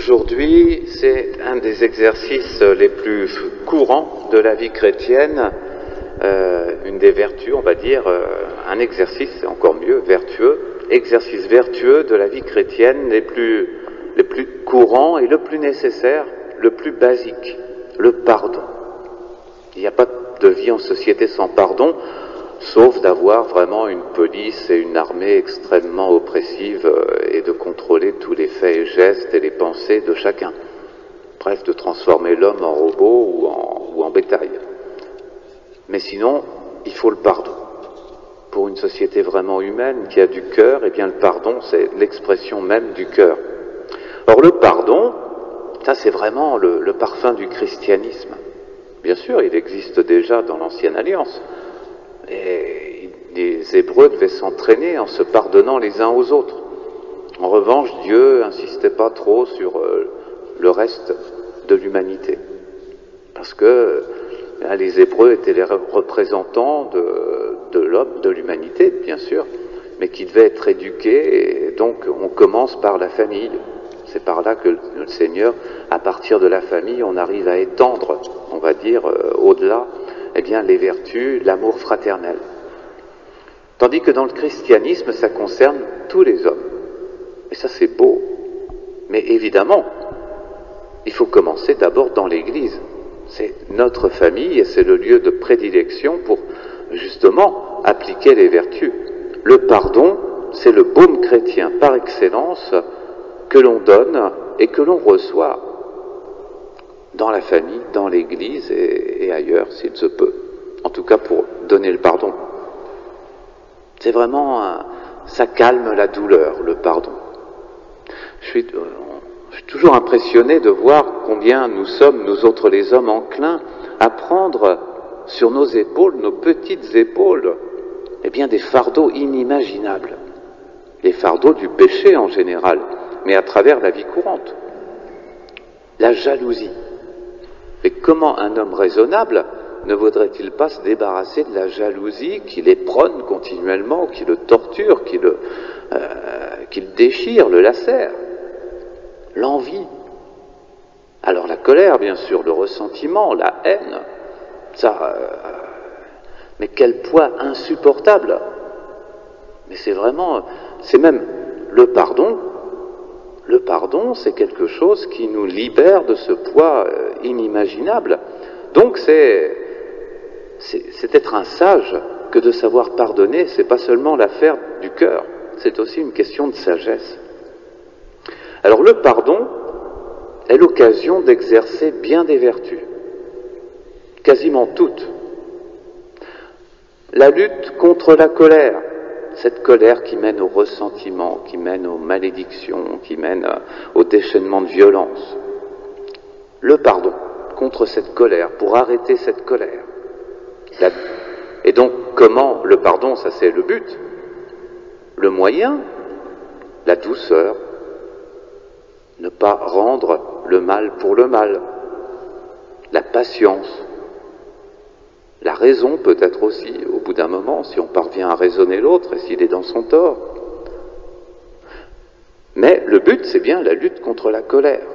Aujourd'hui, c'est un des exercices les plus courants de la vie chrétienne, une des vertus, on va dire, un exercice, c'est encore mieux, vertueux, exercice vertueux de la vie chrétienne les plus courants et le plus nécessaire, le plus basique, le pardon. Il n'y a pas de vie en société sans pardon, sauf d'avoir vraiment une police et une armée extrêmement oppressive et de contrôler tous les faits et gestes et les pensées de chacun. Bref, de transformer l'homme en robot ou en bétail. Mais sinon, il faut le pardon. Pour une société vraiment humaine qui a du cœur, eh bien le pardon, c'est l'expression même du cœur. Or le pardon, ça c'est vraiment le parfum du christianisme. Bien sûr, il existe déjà dans l'Ancienne Alliance. Et les Hébreux devaient s'entraîner en se pardonnant les uns aux autres. En revanche, Dieu n'insistait pas trop sur le reste de l'humanité. Parce que les Hébreux étaient les représentants de l'homme, de l'humanité, bien sûr, mais qui devaient être éduqués, et donc on commence par la famille. C'est par là que le Seigneur, à partir de la famille, on arrive à étendre, on va dire, au-delà, eh bien, les vertus, l'amour fraternel. Tandis que dans le christianisme, ça concerne tous les hommes. Et ça, c'est beau. Mais évidemment, il faut commencer d'abord dans l'Église. C'est notre famille et c'est le lieu de prédilection pour, justement, appliquer les vertus. Le pardon, c'est le baume chrétien par excellence que l'on donne et que l'on reçoit dans la famille, dans l'Église et ailleurs, s'il se peut. En tout cas, pour donner le pardon. C'est vraiment, ça calme la douleur, le pardon. Je suis toujours impressionné de voir combien nous sommes, nous autres les hommes, enclins à prendre sur nos épaules, nos petites épaules, eh bien des fardeaux inimaginables. Les fardeaux du péché en général, mais à travers la vie courante. La jalousie. Et comment un homme raisonnable ne voudrait-il pas se débarrasser de la jalousie qui l'éperonne continuellement, qui le torture, qui le déchire, le lacère? L'envie. Alors la colère, bien sûr, le ressentiment, la haine, ça... mais quel poids insupportable! Mais c'est même le pardon. Le pardon, c'est quelque chose qui nous libère de ce poids inimaginable. Donc c'est être un sage que de savoir pardonner, c'est pas seulement l'affaire du cœur, c'est aussi une question de sagesse. Alors le pardon est l'occasion d'exercer bien des vertus, quasiment toutes. La lutte contre la colère, cette colère qui mène au ressentiment, qui mène aux malédictions, qui mène au déchaînement de violence. Le pardon contre cette colère, pour arrêter cette colère. Et donc, comment le pardon, ça c'est le but. Le moyen, la douceur, ne pas rendre le mal pour le mal. La patience, la raison peut-être aussi, au bout d'un moment, si on parvient à raisonner l'autre et s'il est dans son tort. Mais le but, c'est bien la lutte contre la colère.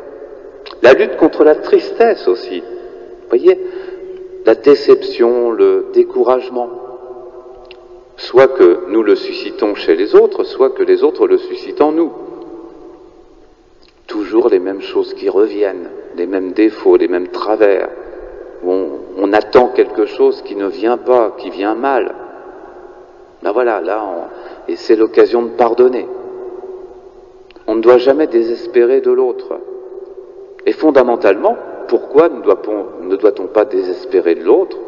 La lutte contre la tristesse aussi. Vous voyez, la déception, le découragement. Soit que nous le suscitons chez les autres, soit que les autres le suscitent en nous. Toujours les mêmes choses qui reviennent, les mêmes défauts, les mêmes travers. Où on attend quelque chose qui ne vient pas, qui vient mal. Ben voilà, et c'est l'occasion de pardonner. On ne doit jamais désespérer de l'autre. Et fondamentalement, pourquoi ne doit-on pas désespérer de l'autre?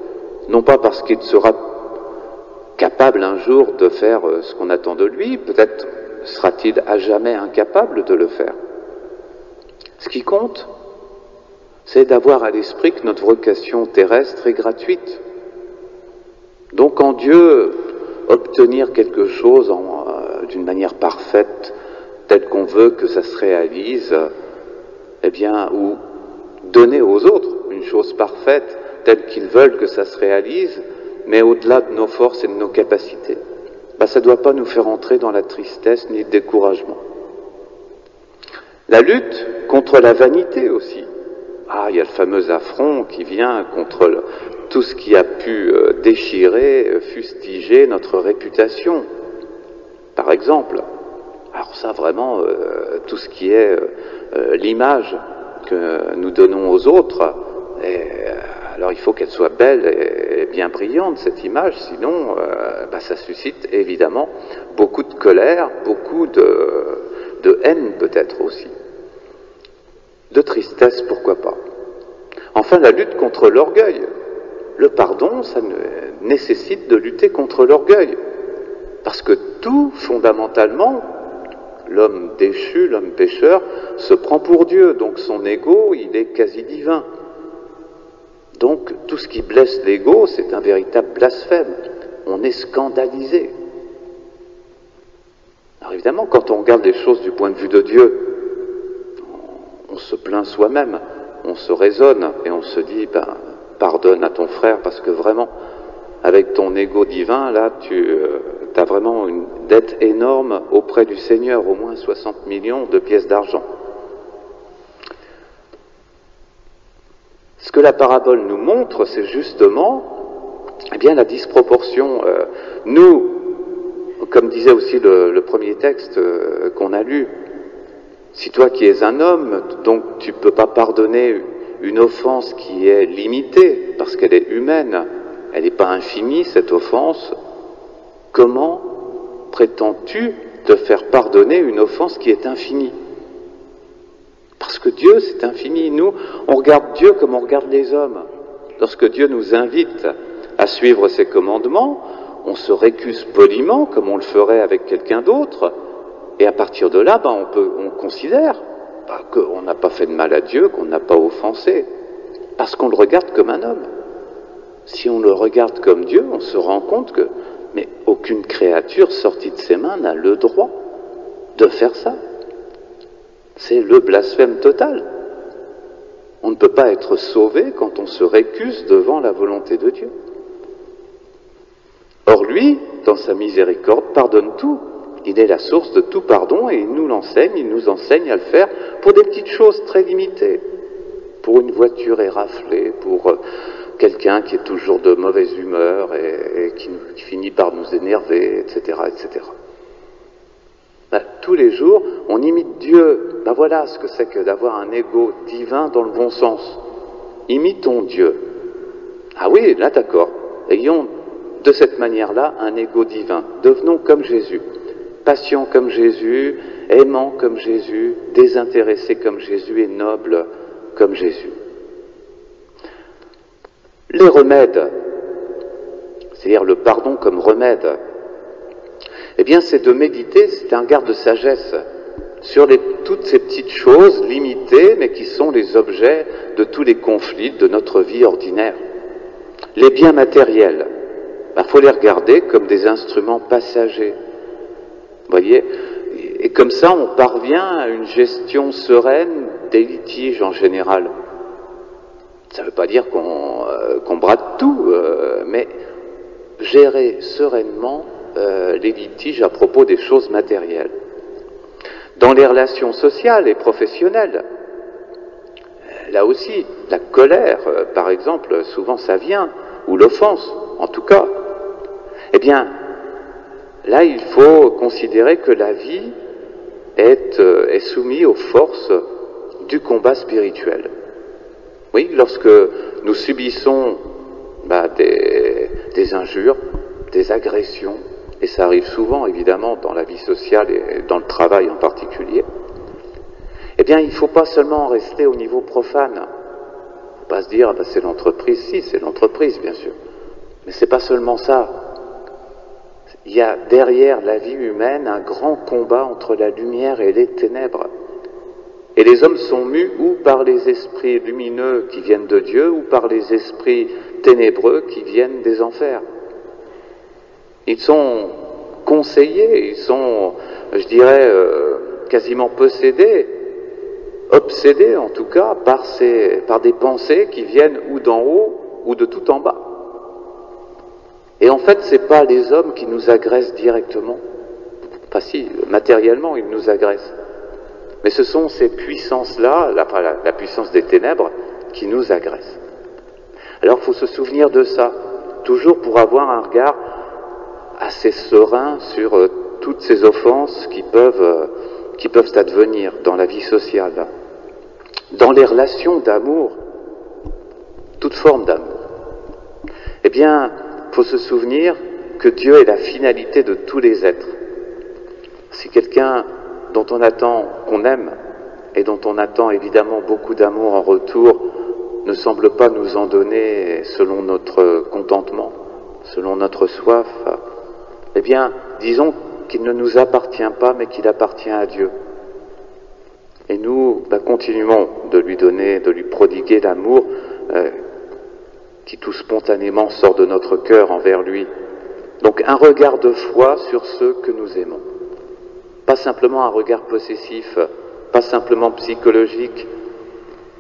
Non pas parce qu'il sera capable un jour de faire ce qu'on attend de lui, peut-être sera-t-il à jamais incapable de le faire. Ce qui compte, c'est d'avoir à l'esprit que notre vocation terrestre est gratuite. Donc en Dieu, obtenir quelque chose d'une manière parfaite, telle qu'on veut que ça se réalise, eh bien, ou donner aux autres une chose parfaite, telle qu'ils veulent que ça se réalise, mais au-delà de nos forces et de nos capacités, ça ne doit pas nous faire entrer dans la tristesse ni le découragement. La lutte contre la vanité aussi. Ah, il y a le fameux affront qui vient contre tout ce qui a pu déchirer, fustiger notre réputation, par exemple. Alors ça, vraiment, tout ce qui est l'image que nous donnons aux autres, alors il faut qu'elle soit belle et bien brillante, cette image, sinon ça suscite évidemment beaucoup de colère, beaucoup de haine peut-être aussi, de tristesse, pourquoi pas. Enfin, la lutte contre l'orgueil. Le pardon, ça nécessite de lutter contre l'orgueil, parce que tout, fondamentalement, l'homme déchu, l'homme pécheur, se prend pour Dieu, donc son ego, il est quasi divin. Donc tout ce qui blesse l'ego, c'est un véritable blasphème. On est scandalisé. Alors évidemment, quand on regarde les choses du point de vue de Dieu, on se plaint soi-même, on se raisonne et on se dit, pardonne à ton frère, parce que vraiment, avec ton ego divin, là, tu as vraiment une dette énorme auprès du Seigneur, au moins 60 millions de pièces d'argent. Ce que la parabole nous montre, c'est justement la disproportion. Nous, comme disait aussi le premier texte qu'on a lu, si toi qui es un homme, donc tu ne peux pas pardonner une offense qui est limitée, parce qu'elle est humaine, elle n'est pas infinie, cette offense, comment prétends-tu te faire pardonner une offense qui est infinie? Parce que Dieu, c'est infini. Nous, on regarde Dieu comme on regarde les hommes. Lorsque Dieu nous invite à suivre ses commandements, on se récuse poliment, comme on le ferait avec quelqu'un d'autre, et à partir de là, on considère qu'on n'a pas fait de mal à Dieu, qu'on n'a pas offensé, parce qu'on le regarde comme un homme. Si on le regarde comme Dieu, on se rend compte que mais aucune créature sortie de ses mains n'a le droit de faire ça. C'est le blasphème total. On ne peut pas être sauvé quand on se récuse devant la volonté de Dieu. Or lui, dans sa miséricorde, pardonne tout. Il est la source de tout pardon et il nous l'enseigne, il nous enseigne à le faire pour des petites choses très limitées. Pour une voiture éraflée, pour quelqu'un qui est toujours de mauvaise humeur et qui finit par nous énerver, etc., etc. Tous les jours, on imite Dieu. Voilà ce que c'est que d'avoir un ego divin dans le bon sens. Imitons Dieu. Ah oui, là d'accord. Ayons de cette manière-là un ego divin. Devenons comme Jésus. Patients comme Jésus, aimants comme Jésus, désintéressés comme Jésus et nobles comme Jésus. Les remèdes, c'est-à-dire le pardon comme remède, c'est de méditer, c'est un garde de sagesse sur toutes ces petites choses limitées, mais qui sont les objets de tous les conflits de notre vie ordinaire. Les biens matériels, faut les regarder comme des instruments passagers. Vous voyez, et comme ça, on parvient à une gestion sereine des litiges en général. Ça ne veut pas dire qu'on brade tout, mais gérer sereinement les litiges à propos des choses matérielles. Dans les relations sociales et professionnelles, là aussi, la colère, par exemple, souvent ça vient, ou l'offense, en tout cas. Là, il faut considérer que la vie est soumise aux forces du combat spirituel. Oui, lorsque nous subissons des injures, des agressions, et ça arrive souvent évidemment dans la vie sociale et dans le travail en particulier, il ne faut pas seulement rester au niveau profane. Il ne faut pas se dire c'est l'entreprise, si c'est l'entreprise bien sûr, mais c'est pas seulement ça. Il y a derrière la vie humaine un grand combat entre la lumière et les ténèbres. Et les hommes sont mus ou par les esprits lumineux qui viennent de Dieu, ou par les esprits ténébreux qui viennent des enfers. Ils sont conseillés, ils sont, je dirais, quasiment possédés, obsédés en tout cas, par des pensées qui viennent ou d'en haut ou de tout en bas. Et en fait, c'est pas les hommes qui nous agressent directement. Enfin si, matériellement, ils nous agressent. Mais ce sont ces puissances-là, la puissance des ténèbres, qui nous agressent. Alors il faut se souvenir de ça, toujours pour avoir un regard assez serein sur toutes ces offenses qui peuvent advenir dans la vie sociale, dans les relations d'amour, toute forme d'amour. Eh bien, il faut se souvenir que Dieu est la finalité de tous les êtres. Si quelqu'un dont on attend, qu'on aime, et dont on attend évidemment beaucoup d'amour en retour, ne semble pas nous en donner selon notre contentement, selon notre soif, eh bien, disons qu'il ne nous appartient pas, mais qu'il appartient à Dieu. Et nous, continuons de lui donner, de lui prodiguer l'amour qui tout spontanément sort de notre cœur envers lui. Donc un regard de foi sur ceux que nous aimons. Pas simplement un regard possessif, pas simplement psychologique.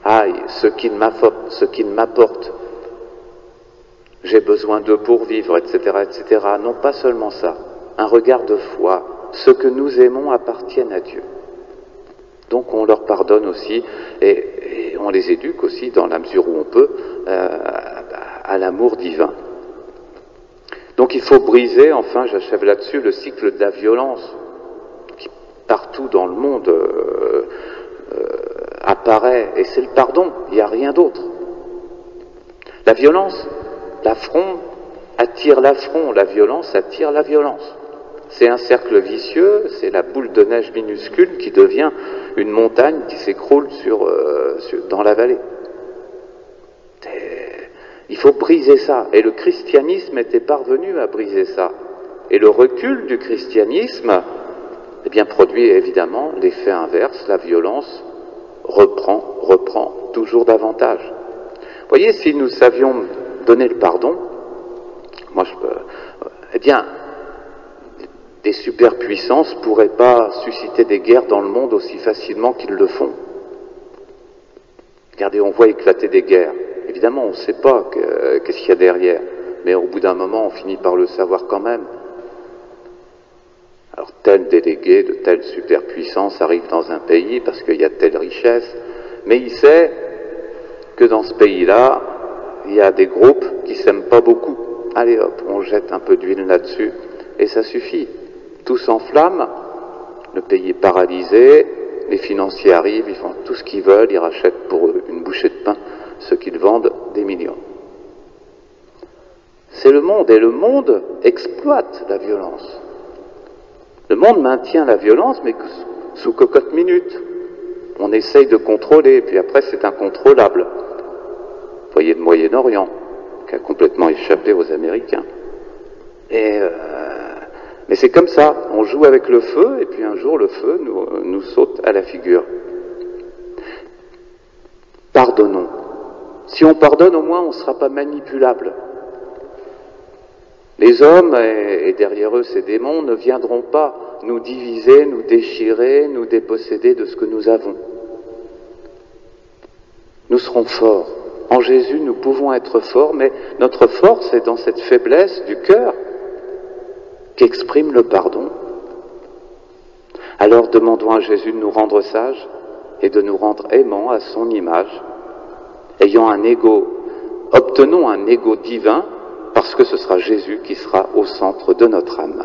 Aïe, ce qu'il m'apporte, j'ai besoin d'eux pour vivre, etc., etc. Non, pas seulement ça. Un regard de foi. Ceux que nous aimons appartiennent à Dieu. Donc on leur pardonne aussi, et on les éduque aussi, dans la mesure où on peut, à l'amour divin. Donc il faut briser, enfin j'achève là-dessus, le cycle de la violence, qui partout dans le monde apparaît, et c'est le pardon, il n'y a rien d'autre. La violence, l'affront attire l'affront, la violence attire la violence. C'est un cercle vicieux, c'est la boule de neige minuscule qui devient une montagne qui s'écroule dans la vallée. Il faut briser ça, et le christianisme était parvenu à briser ça. Et le recul du christianisme, eh bien, produit évidemment l'effet inverse, la violence reprend toujours davantage. Vous voyez, si nous savions donner le pardon, eh bien, des superpuissances ne pourraient pas susciter des guerres dans le monde aussi facilement qu'ils le font. Regardez, on voit éclater des guerres. Évidemment, on ne sait pas qu'est-ce qu'il y a derrière, mais au bout d'un moment, on finit par le savoir quand même. Alors, tel délégué de telle superpuissance arrive dans un pays parce qu'il y a telle richesse, mais il sait que dans ce pays-là, il y a des groupes qui ne s'aiment pas beaucoup. Allez hop, on jette un peu d'huile là-dessus, et ça suffit. Tout s'enflamme, le pays est paralysé, les financiers arrivent, ils font tout ce qu'ils veulent, ils rachètent pour une bouchée de pain ce qu'ils vendent des millions. C'est le monde, et le monde exploite la violence. Le monde maintient la violence, mais sous cocotte minute. On essaye de contrôler, puis après c'est incontrôlable. Vous voyez le Moyen-Orient, qui a complètement échappé aux Américains. Mais c'est comme ça, on joue avec le feu, et puis un jour le feu nous saute à la figure. Pardonnons. Si on pardonne, au moins on ne sera pas manipulable. Les hommes, et derrière eux ces démons, ne viendront pas nous diviser, nous déchirer, nous déposséder de ce que nous avons. Nous serons forts. En Jésus, nous pouvons être forts, mais notre force est dans cette faiblesse du cœur qu'exprime le pardon. Alors demandons à Jésus de nous rendre sages et de nous rendre aimants à son image, obtenons un ego divin, parce que ce sera Jésus qui sera au centre de notre âme.